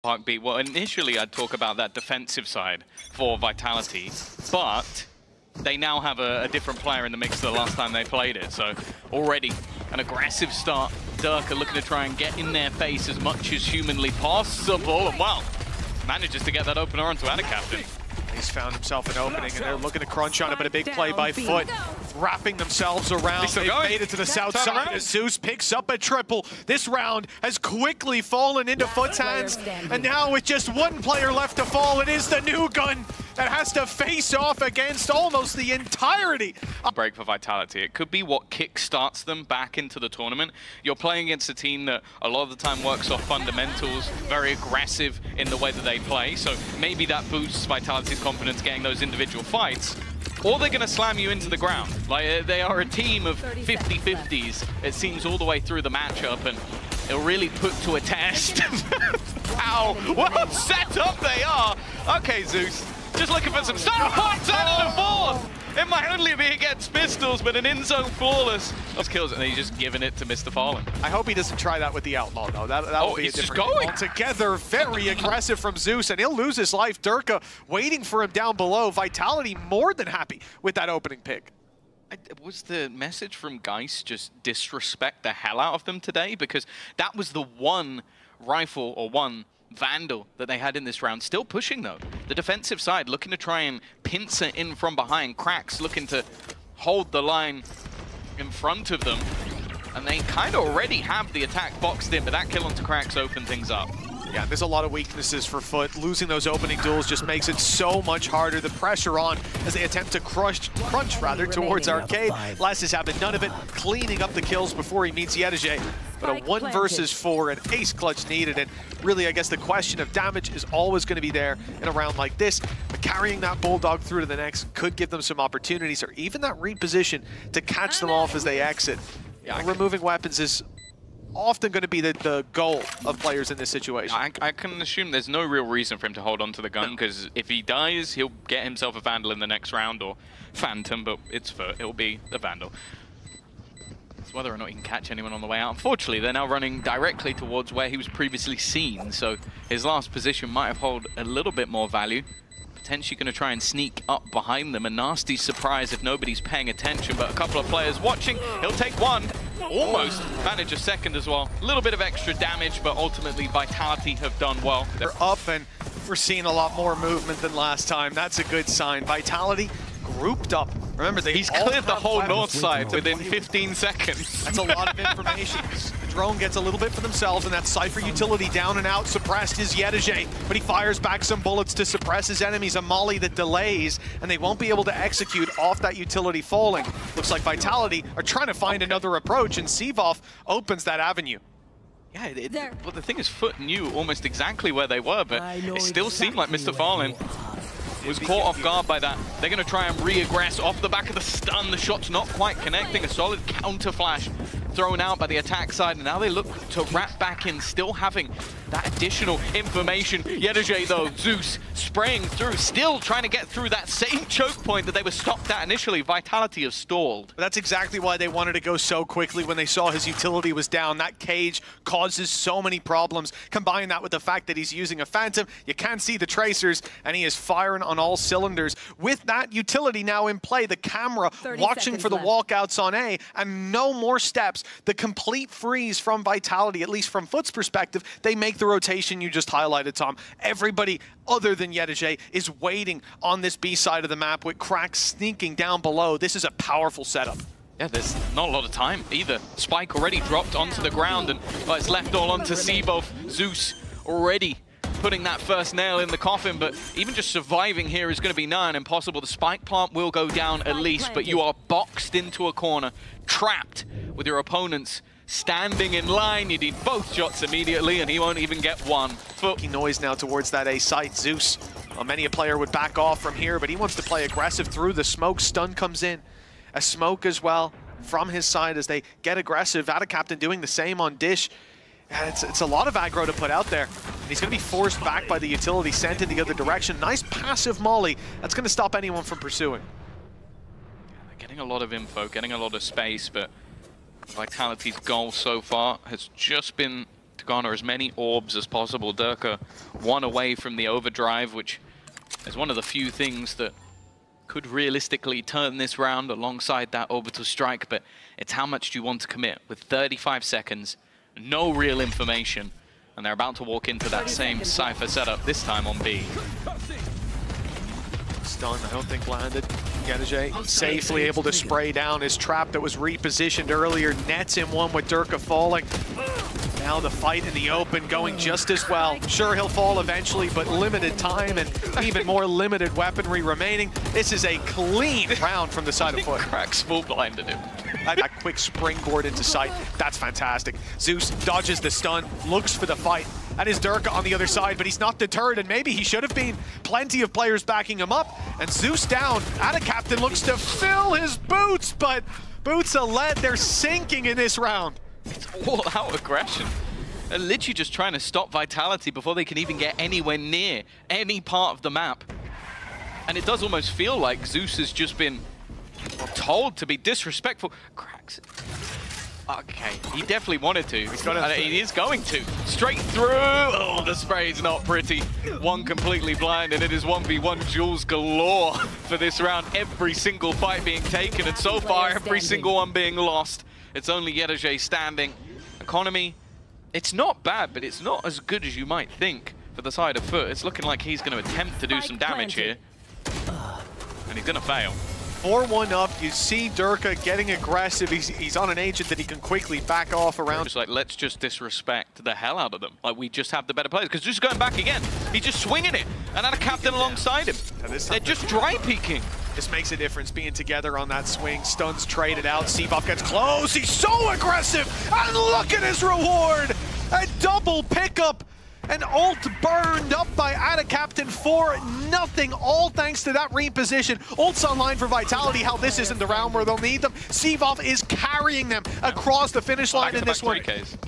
Heartbeat. Well, initially I'd talk about that defensive side for Vitality, but they now have a different player in the mix the last time they played it. So already an aggressive start. Derke looking to try and get in their face as much as humanly possible. And well, manages to get that opener onto Captain. He's found himself an opening, and they're looking to crunch on it, but a big play by FUT, wrapping themselves around. They've made it to the south side as Zeus picks up a triple. This round has quickly fallen into FUT's hands, and now with just one player left to fall, it is the new gun that has to face off against almost the entirety. Break for Vitality. It could be what kick-starts them back into the tournament. You're playing against a team that a lot of the time works off fundamentals, very aggressive in the way that they play, so maybe that boosts Vitality's confidence getting those individual fights. Or they're going to slam you into the ground. Like, they are a team of 50-50s, it seems, all the way through the matchup, and it'll really put to a test. Ow! What set up they are! Okay, Zeus. Just looking for some star points out of the fourth! It might only be against pistols, but an in-zone flawless. Those kills, and he's just giving it to Mr. Fallen. I hope he doesn't try that with the Outlaw, though. That will be a different game altogether. Very aggressive from Zeus, and he'll lose his life. Derke waiting for him down below. Vitality more than happy with that opening pick. Was the message from Geist just disrespect the hell out of them today? Because that was the one rifle or one Vandal that they had in this round. Still pushing though. The defensive side looking to try and pincer in from behind. Cracks looking to hold the line in front of them. And they kind of already have the attack boxed in, but that kill onto Cracks opened things up. Yeah, there's a lot of weaknesses for FUT. Losing those opening duels just makes it so much harder. The pressure on as they attempt to crunch towards Arcade. Last is having none of it, cleaning up the kills before he meets Edecek. But a 1 versus 4, an ace clutch needed, and really I guess the question of damage is always going to be there in a round like this. But carrying that Bulldog through to the next could give them some opportunities, or even that reposition to catch them off as they exit. Yeah, removing weapons is often going to be the goal of players in this situation. I can assume there's no real reason for him to hold on to the gun, because if he dies, he'll get himself a Vandal in the next round, or Phantom, but it's FUT, it'll be the Vandal. It's whether or not he can catch anyone on the way out. Unfortunately, they're now running directly towards where he was previously seen, so his last position might have held a little bit more value. Potentially going to try and sneak up behind them. A nasty surprise if nobody's paying attention, but a couple of players watching. He'll take one. Almost manage a second as well. A little bit of extra damage, but ultimately Vitality have done well. They're up, and we're seeing a lot more movement than last time. That's a good sign. Vitality grouped up. Remember, he's cleared the whole north side within 15 seconds. That's a lot of information. The drone gets a little bit for themselves, and that Sayf'li utility down and out. Suppressed is Edecek, but he fires back some bullets to suppress his enemies. A molly that delays, and they won't be able to execute off that utility falling. Looks like Vitality are trying to find another approach, and Sevov opens that avenue. Yeah, well, the thing is, FUT knew almost exactly where they were, but it still seemed like Mr. Fallen was caught off guard by that. They're going to try and re-aggress off the back of the stun. The shot's not quite connecting. A solid counter flash thrown out by the attack side, and now they look to wrap back in, still having that additional information. Edecek though, Zeus spraying through, still trying to get through that same choke point that they were stopped at initially. Vitality have stalled. That's exactly why they wanted to go so quickly when they saw his utility was down. That cage causes so many problems. Combine that with the fact that he's using a Phantom, you can't see the tracers, and he is firing on all cylinders. With that utility now in play, the camera watching for the walkouts on A, and no more steps. The complete freeze from Vitality, at least from FUT's perspective. They make the rotation you just highlighted, Tom. Everybody other than Edecek is waiting on this B side of the map with Cracks sneaking down below. This is a powerful setup. Yeah, there's not a lot of time either. Spike already dropped onto the ground, and it's left all onto Sevov. Zeus already putting that first nail in the coffin, but even just surviving here is going to be nigh on impossible. The spike plant will go down at least, but you are boxed into a corner, trapped with your opponents standing in line. You need both shots immediately, and he won't even get one. Making noise now towards that A site. Zeus, well, many a player would back off from here, but he wants to play aggressive through the smoke. Stun comes in. A smoke as well from his side as they get aggressive. Captain doing the same on Dish. And it's a lot of aggro to put out there. And he's going to be forced back by the utility, sent in the other direction. Nice passive molly. That's going to stop anyone from pursuing. Yeah, they're getting a lot of info, getting a lot of space, but Vitality's goal so far has just been to garner as many orbs as possible. Derke one away from the overdrive, which is one of the few things that could realistically turn this round alongside that orbital strike, but it's how much do you want to commit with 35 seconds, no real information, and they're about to walk into that same Cypher setup, this time on B. Stun, I don't think landed. Yeni safely able to spray down his trap that was repositioned earlier, nets him one with Derke falling. Now the fight in the open going just as well. Sure, he'll fall eventually, but limited time and even more limited weaponry remaining. This is a clean round from the side of FUT. Cracks full blinded him. That quick springboard into sight, that's fantastic. Zeus dodges the stun, looks for the fight. That is Derke on the other side, but he's not deterred, and maybe he should have been. Plenty of players backing him up, and Zeus down. Captain looks to fill his boots, but boots of lead, they're sinking in this round. It's all out aggression. They're literally just trying to stop Vitality before they can even get anywhere near any part of the map. And it does almost feel like Zeus has just been told to be disrespectful. Cracks it. Okay, he definitely wanted to. He is going to. Straight through. Oh, the spray is not pretty. One completely blind, and it is 1v1 Jules galore for this round. Every single fight being taken, and so far, every single one being lost. It's only Yeni standing. Economy, it's not bad, but it's not as good as you might think for the side of FUT. It's looking like he's going to attempt to do some damage here. And he's going to fail. 4-1 up, you see Derke getting aggressive. He's on an agent that he can quickly back off around. Just like, let's just disrespect the hell out of them. Like, we just have the better players. Because just going back again, he's just swinging it. And had a captain alongside him. They're just dry peeking. This makes a difference, being together on that swing. Stuns traded out, Seabuff gets close. He's so aggressive. And look at his reward. A double pickup. An ult burned up by Captain for nothing, all thanks to that reposition. Ult's online for Vitality. How this isn't the round where they'll need them. Sivov is carrying them across the finish line in this one.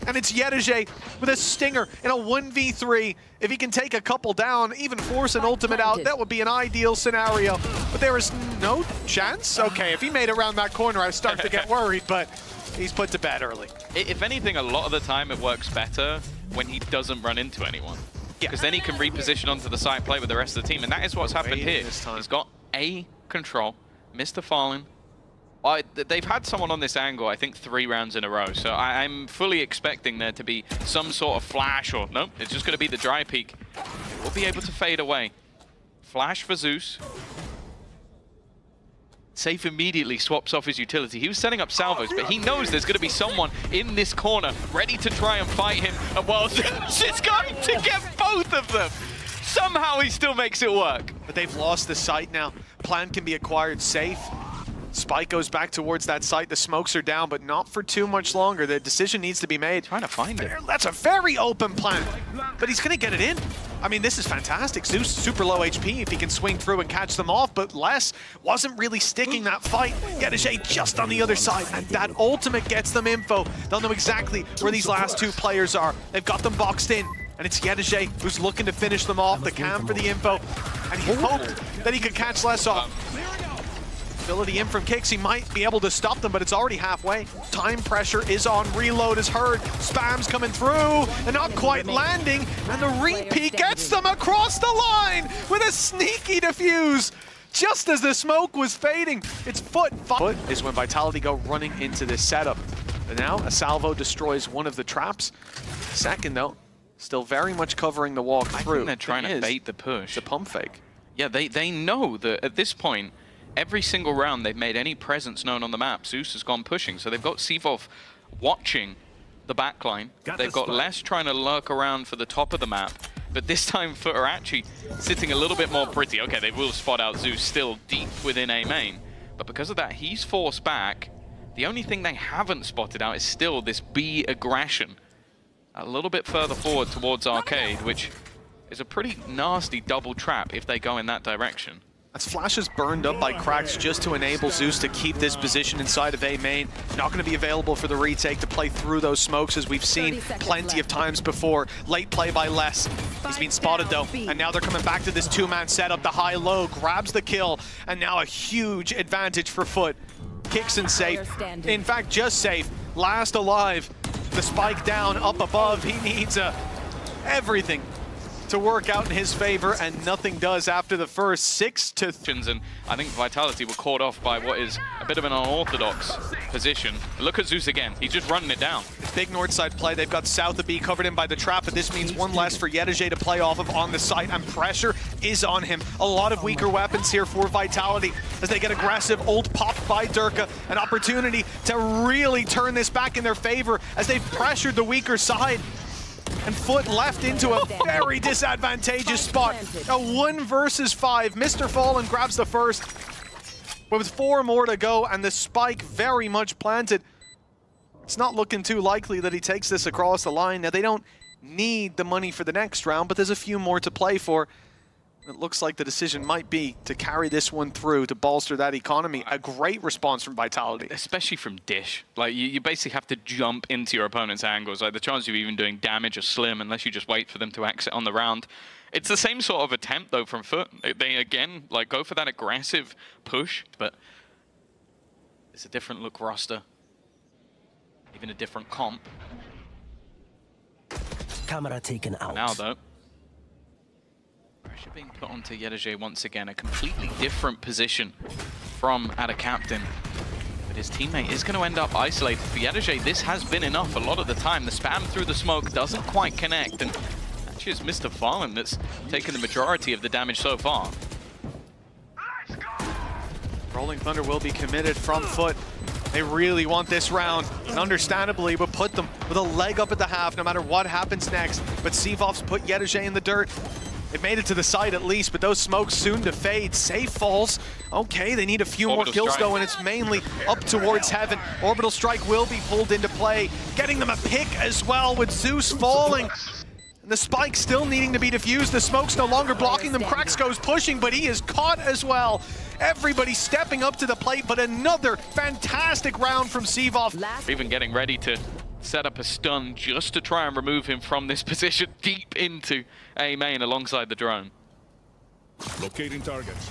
And it's Yeni with a stinger in a 1v3. If he can take a couple down, even force an ultimate out, that would be an ideal scenario. But there is no chance? Okay, if he made it around that corner, I start to get worried, but he's put to bed early. If anything, a lot of the time it works better when he doesn't run into anyone. Because then he can reposition onto the side play with the rest of the team, and that is what's happened here. He's got A control, Mr. Fallen. They've had someone on this angle, I think 3 rounds in a row, so I'm fully expecting there to be some sort of flash, or nope, it's just going to be the dry peak. We'll be able to fade away. Flash for Zeus. Sayf immediately swaps off his utility. He was setting up salvos, but he knows there's going to be someone in this corner ready to try and fight him. And while Zeus is going to get both of them, somehow he still makes it work. But they've lost the site now. Plan can be acquired safe. Spike goes back towards that site. The smokes are down, but not for too much longer. The decision needs to be made. Trying to find it. That's a very open plan, but he's going to get it in. I mean, this is fantastic. Zeus, super low HP if he can swing through and catch them off, but Les wasn't really sticking that fight. Yeni just on the other side, and that ultimate gets them info. They'll know exactly where these last 2 players are. They've got them boxed in, and it's Yeni who's looking to finish them off. The cam for the info, and he hoped that he could catch Les off. Ability in from kicks, he might be able to stop them, but it's already halfway. Time pressure is on, reload is heard, spam's coming through, and not quite landing, and the repeat gets them across the line with a sneaky defuse. Just as the smoke was fading, it's FUT. FUT is when Vitality go running into this setup. And now a salvo destroys one of the traps. Second though, still very much covering the walk through. I think they're trying to bait the push. It's a pump fake. Yeah, they know that at this point, every single round they've made any presence known on the map, Zeus has gone pushing. So they've got Sivov watching the backline. They've got Les trying to lurk around for the top of the map. But this time FUT are actually sitting a little bit more pretty. Okay, they will spot out Zeus still deep within A main. But because of that, he's forced back. The only thing they haven't spotted out is still this B aggression. A little bit further forward towards Arcade, which is a pretty nasty double trap if they go in that direction. As flashes burned up by cracks just to enable Zeus to keep this position inside of A main. Not going to be available for the retake to play through those smokes, as we've seen plenty of times before. Late play by Les. He's been spotted though, and now they're coming back to this 2-man setup. The high-low grabs the kill, and now a huge advantage for FUT. Kicks and safe. In fact, just safe. Last alive. The spike down, up above. He needs everything to work out in his favor, and nothing does after the first 6-3. And I think Vitality were caught off by what is a bit of an unorthodox position. Look at Zeus again. He's just running it down. Big north side play. They've got south of B covered in by the trap, but this means one less for edecek to play off of on the site, and pressure is on him. A lot of weaker weapons here for Vitality as they get aggressive. Ult popped by Derke. An opportunity to really turn this back in their favor as they've pressured the weaker side. And FUT left into a very disadvantageous spot. A 1 versus 5. Mr. Fallen grabs the first. With 4 more to go, and the spike very much planted. It's not looking too likely that he takes this across the line. Now, they don't need the money for the next round, but there's a few more to play for. It looks like the decision might be to carry this one through to bolster that economy. A great response from Vitality. Especially from Dish. Like, you basically have to jump into your opponent's angles. Like, the chance of even doing damage are slim unless you just wait for them to exit on the round. It's the same sort of attempt, though, from FUT. They again, like, go for that aggressive push, but it's a different look roster. Even a different comp. Camera taken out. Now, though, pressure being put onto edecek once again. A completely different position from at a captain. But his teammate is going to end up isolated. For edecek, this has been enough a lot of the time. The spam through the smoke doesn't quite connect. And actually, it's Mr. Fallen that's taken the majority of the damage so far. Rolling Thunder will be committed from FUT. They really want this round, and understandably would put them with a leg up at the half no matter what happens next. But Cvov's put edecek in the dirt. They've made it to the side at least, but those smokes soon to fade. Sayf falls. Okay, they need a few more kills though, and it's mainly up towards heaven. Orbital Strike will be pulled into play, getting them a pick as well with Zeus falling. And the spike still needing to be defused. The smoke's no longer blocking them. Kraxko's pushing, but he is caught as well. Everybody stepping up to the plate, but another fantastic round from Cvov. Even getting ready to set up a stun just to try and remove him from this position deep into A main alongside the drone. Locating targets.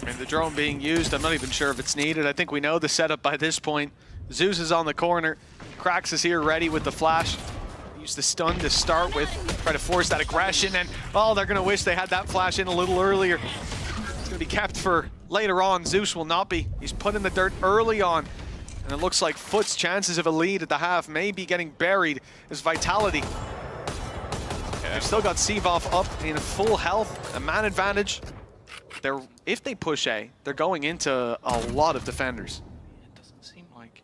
And the drone being used, I'm not even sure if it's needed. I think we know the setup by this point. Zeus is on the corner. Krax is here ready with the flash. Use the stun to start with. Try to force that aggression, and oh, they're gonna wish they had that flash in a little earlier. It's gonna be kept for later on. Zeus will not be. He's put in the dirt early on. And it looks like FUT's chances of a lead at the half may be getting buried as Vitality. They've still got Cvov up in full health, a man advantage. If they push A, they're going into a lot of defenders. It doesn't seem like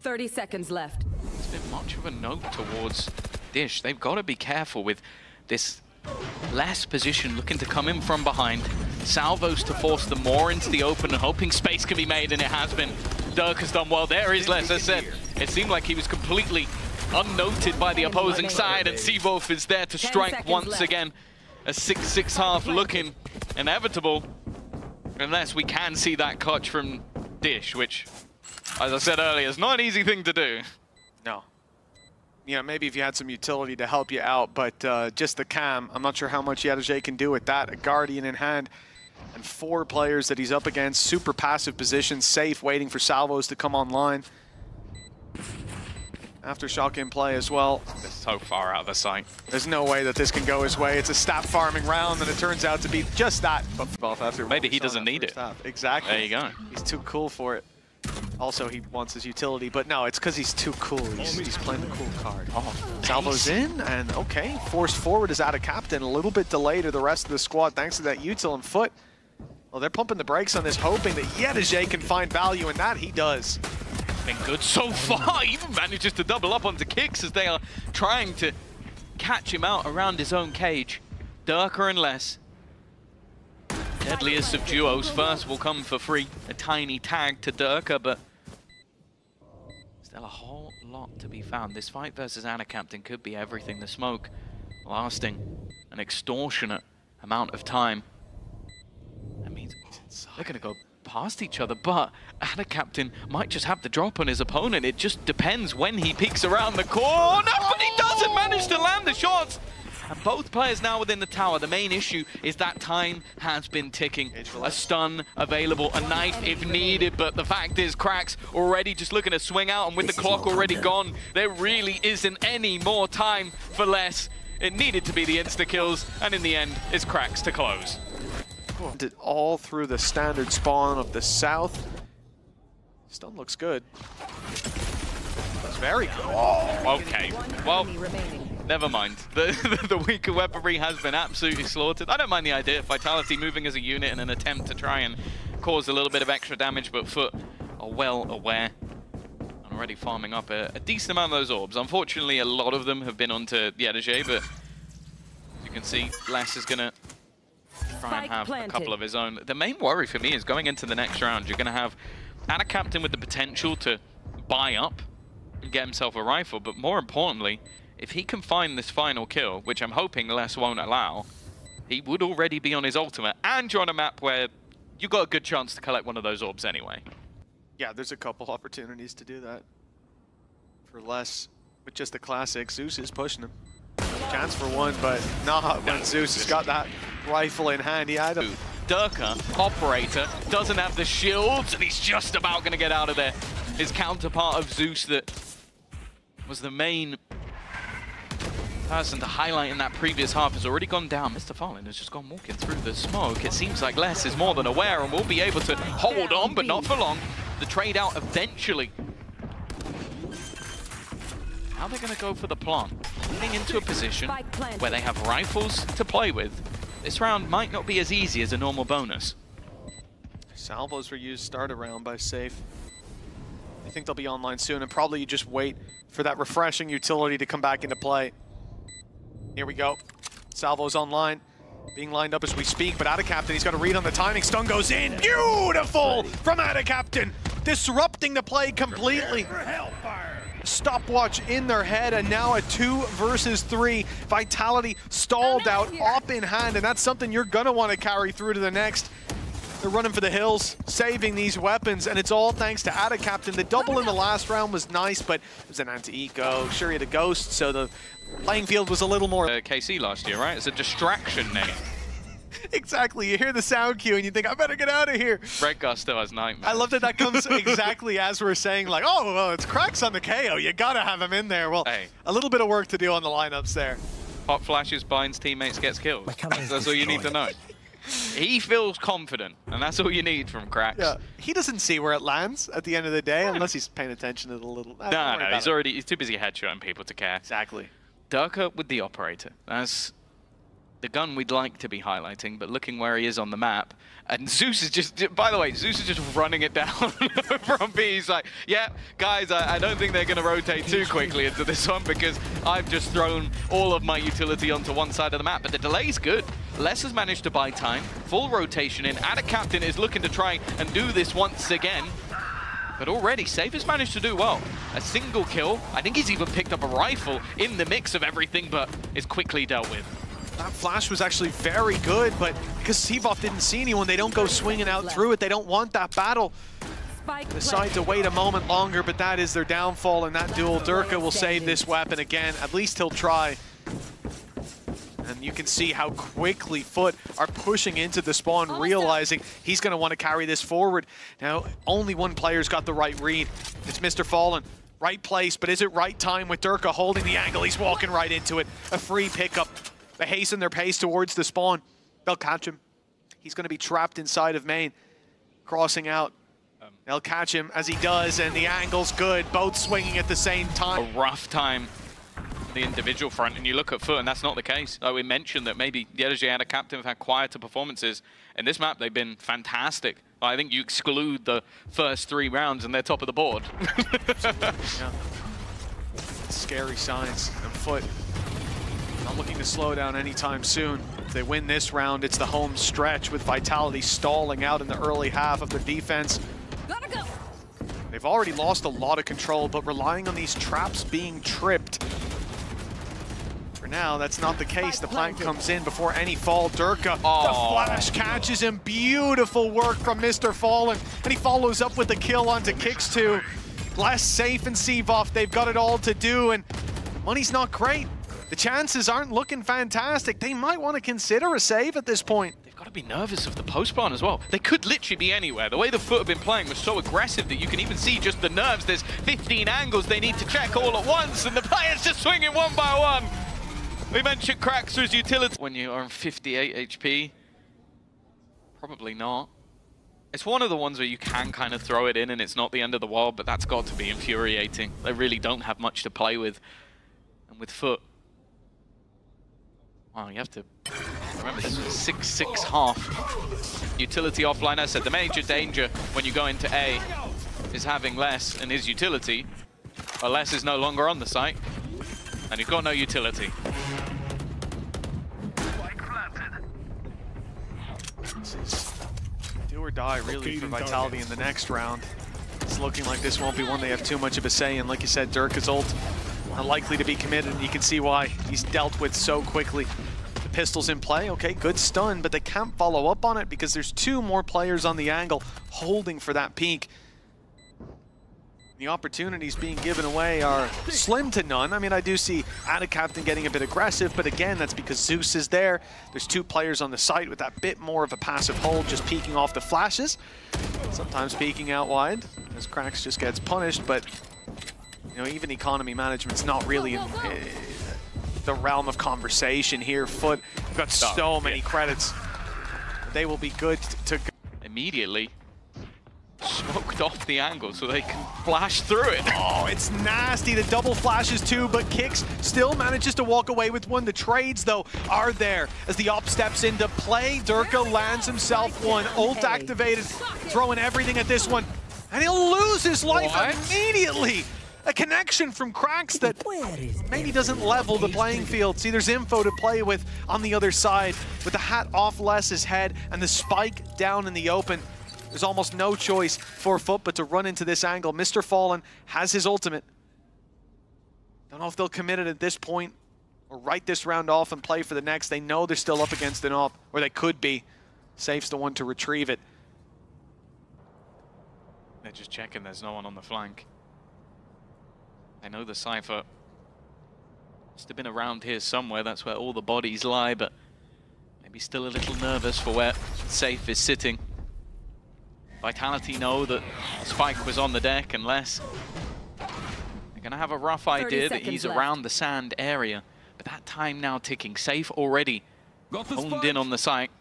30 seconds left. it's been much of a note towards Dish. They've got to be careful with this last position looking to come in from behind. Salvos to force them more into the open and hoping space can be made, and it has been. Dirk has done well. There is less. As I said, it seemed like he was completely unnoted by the opposing side, and Cvov is there to strike once again. A 6-6 half looking inevitable, unless we can see that clutch from Dish, which, as I said earlier, is not an easy thing to do. No. Yeah, maybe if you had some utility to help you out, but just the cam, I'm not sure how much edecek can do with that. A Guardian in hand, and 4 players that he's up against. Super passive position, safe, waiting for salvos to come online. Aftershock in play as well. They're so far out of the sight. There's no way that this can go his way. It's a stat farming round, and it turns out to be just that. But after maybe he doesn't need it. Half. Exactly. There you go. He's too cool for it. Also, he wants his utility, but no, it's because he's too cool. He's playing the cool card. Oh, Salvo's in, and okay, forced forward is out of captain. A little bit delayed to the rest of the squad thanks to that util and FUT. Well, they're pumping the brakes on this, hoping that edecek can find value, and that he does. Been good so far. Even manages to double up onto kicks as they are trying to catch him out around his own cage. Derke and less. Deadliest of duos. First will come for free. A tiny tag to Derke, but still a whole lot to be found. This fight versus Anna Captain could be everything. The smoke lasting an extortionate amount of time. That means they're going to go past each other, but Anna Captain might just have the drop on his opponent. It just depends when he peeks around the corner, but he doesn't manage to land the shots. And both players now within the tower. The main issue is that time has been ticking. A stun available, a knife if needed, but the fact is Crack's already just looking to swing out, and with the clock already gone, there really isn't any more time for less. It needed to be the insta-kills, and in the end, it's Crack's to close. Did all through the standard spawn of the south. Stun looks good. That's very good. Oh, okay. Well, never mind. The weaker weaponry has been absolutely slaughtered. I don't mind the idea of Vitality moving as a unit in an attempt to try and cause a little bit of extra damage, but FUT are well aware and already farming up a decent amount of those orbs. Unfortunately, a lot of them have been onto the edecek, but as you can see, Les is going to try and have a couple of his own. The main worry for me is going into the next round, you're going to have a captain with the potential to buy up and get himself a rifle, but more importantly, if he can find this final kill, which I'm hoping Les won't allow, he would already be on his ultimate, and you're on a map where you got a good chance to collect one of those orbs anyway. Yeah, there's a couple opportunities to do that. For Les, with just the classic, Zeus is pushing him. Chance for one, but not when Zeus has got that rifle in hand. He had a Derke, operator, doesn't have the shields, and he's just about going to get out of there. His counterpart of Zeus that was the main person to highlight in that previous half has already gone down. Mr. Fallen has just gone walking through the smoke. It seems like Les is more than aware and will be able to hold on, but not for long. The trade out eventually. How are they going to go for the plant? Getting into a position where they have rifles to play with. This round might not be as easy as a normal bonus. Salvos were used start a round by Safe. I think they'll be online soon, and probably you just wait for that refreshing utility to come back into play. Here we go. Salvo's online, being lined up as we speak, but Captain, he's got a read on the timing. Stun goes in. Beautiful from Captain, disrupting the play completely. Stopwatch in their head, and now a 2 versus 3. Vitality stalled out, op in hand, and that's something you're gonna want to carry through to the next. They're running for the hills, saving these weapons, and it's all thanks to Captain. The double in the last round was nice, but it was an anti-eco. Sure, he had a ghost, so the playing field was a little more... KC last year, right? It's a distraction name. Exactly, you hear the sound cue and you think, I better get out of here. Red Gusto has nightmares. I love that that comes exactly as we're saying, like, oh, well, it's Cracks on the KO. You gotta have him in there. Well, hey, a little bit of work to do on the lineups there. Hot flashes, binds teammates, gets killed. That's all you need to know. He feels confident, and that's all you need from Cracks. Yeah, he doesn't see where it lands at the end of the day, unless he's paying attention to the little... No, he's too busy headshotting people to care. Exactly. Derke with the operator. That's the gun we'd like to be highlighting, but looking where he is on the map. And Zeus is just, by the way, Zeus is just running it down from B. He's like, yeah, guys, I don't think they're going to rotate too quickly into this one because I've just thrown all of my utility onto one side of the map. But the delay's good. Les has managed to buy time, full rotation in. Captain is looking to try and do this once again. But already, Safe has managed to do well. A single kill. I think he's even picked up a rifle in the mix of everything, but is quickly dealt with. That flash was actually very good, but because Seavoff didn't see anyone, they don't go swinging out through it. They don't want that battle. Decide to wait a moment longer, but that is their downfall in that duel. Derke will save this weapon again. At least he'll try. And you can see how quickly FUT are pushing into the spawn, realizing he's going to want to carry this forward. Now, only one player's got the right read. It's Mr. Fallen. Right place, but is it right time with Derke holding the angle? He's walking right into it. A free pickup. They hasten their pace towards the spawn. They'll catch him. He's going to be trapped inside of main. Crossing out. They'll catch him as he does, and the angle's good. Both swinging at the same time. A rough time on the individual front, and you look at FUT, and that's not the case. Like we mentioned that maybe the edecek and Captain have had quieter performances. In this map, they've been fantastic. I think you exclude the first 3 rounds, and they're top of the board. Yeah. Scary signs of FUT. Not looking to slow down anytime soon. If they win this round, it's the home stretch with Vitality stalling out in the early half of their defense. Gotta go. They've already lost a lot of control, but relying on these traps being tripped. For now, that's not the case. The plant comes in before any fall. Derke, the flash catches him. Beautiful work from Mr. Fallen, and he follows up with the kill onto Kicks 2. Less Safe and Seavoff, they've got it all to do, and money's not great. The chances aren't looking fantastic. They might want to consider a save at this point. They've got to be nervous of the post-spawn as well. They could literally be anywhere. The way the FUT have been playing was so aggressive that you can even see just the nerves. There's 15 angles they need to check all at once, and the players just swinging one by one. We mentioned cracks as utility. When you are on 58 HP, probably not. It's one of the ones where you can kind of throw it in and it's not the end of the world, but that's got to be infuriating. They really don't have much to play with. And with FUT, wow, you have to remember this was 6-6 half. Utility offline. I said the major danger when you go into A is having less and his utility. But less is no longer on the site, and you've got no utility. This is do or die really for Vitality in the next round. It's looking like this won't be one they have too much of a say in. Like you said, Derke's ult unlikely to be committed, and you can see why. He's dealt with so quickly. The pistol's in play, okay, good stun, but they can't follow up on it because there's two more players on the angle holding for that peak. The opportunities being given away are slim to none. I mean, I do see Captain getting a bit aggressive, but again, that's because Zeus is there. There's two players on the site with that bit more of a passive hold, just peeking off the flashes. Sometimes peeking out wide, as Cracks just gets punished, but you know, even economy management's not really in the realm of conversation here. FUT, we've got so many credits. They will be good to go. Immediately smoked off the angle so they can flash through it. Oh, it's nasty. The double flashes too, but Kicks still manages to walk away with one. The trades, though, are there as the op steps into play. Derke lands himself one. Ult activated, throwing everything at this one. And he'll lose his life immediately. A connection from Cracks that maybe doesn't level the playing field. See, there's info to play with on the other side. With the hat off Les's head and the spike down in the open, there's almost no choice for FUT but to run into this angle. Mr. Fallen has his ultimate. Don't know if they'll commit it at this point or write this round off and play for the next. They know they're still up against an op, or they could be. Safe's the one to retrieve it. They're just checking there's no one on the flank. I know the Cypher must have been around here somewhere. That's where all the bodies lie, but maybe still a little nervous for where Sayf is sitting. Vitality know that Spike was on the deck, unless they're going to have a rough idea that he's around the sand area. But that time now ticking. Sayf already honed in on the site.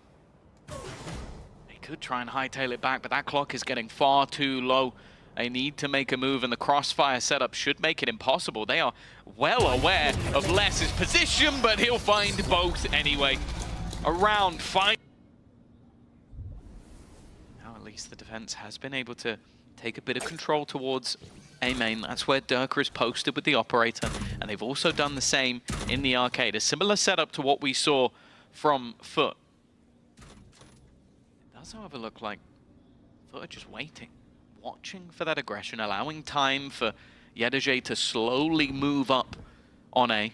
They could try and hightail it back, but that clock is getting far too low. They need to make a move, and the crossfire setup should make it impossible. They are well aware of Les's position, but he'll find both anyway. Around 5. Now at least the defense has been able to take a bit of control towards A main. That's where Derke is posted with the operator, and they've also done the same in the arcade. A similar setup to what we saw from FUT. It does, however, look like FUT are just waiting. Watching for that aggression, allowing time for edecek to slowly move up on A,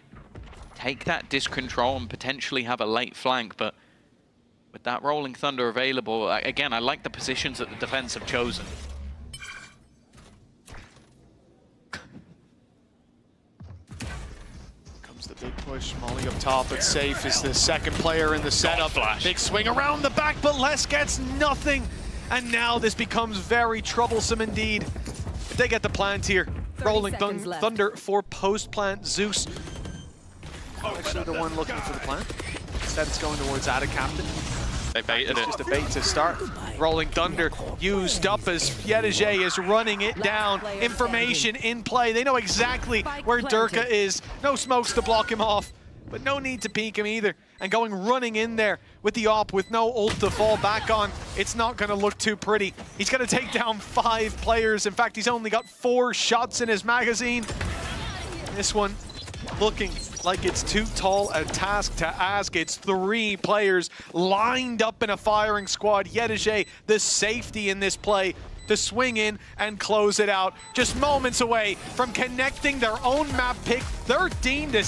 take that disc control and potentially have a late flank, but with that Rolling Thunder available, again, I like the positions that the defense have chosen. Comes the big push, Molly up top, but Sayf is the second player in the setup. Big swing around the back, but Les gets nothing. And now this becomes very troublesome indeed. If they get the plant here, Rolling Thunder for post-plant. Zeus, actually the one looking for the plant. Instead it's going towards Captain. They baited it. Just a bait to start. Rolling Thunder used up as edecek is running it down. Information in play. They know exactly where Derke is. No smokes to block him off, but no need to peek him either. And going running in there with the op with no ult to fall back on, it's not going to look too pretty. He's going to take down 5 players. In fact, he's only got 4 shots in his magazine. This one looking like it's too tall a task to ask. It's 3 players lined up in a firing squad. edecek, the safety in this play, to swing in and close it out. Just moments away from connecting their own map pick 13 to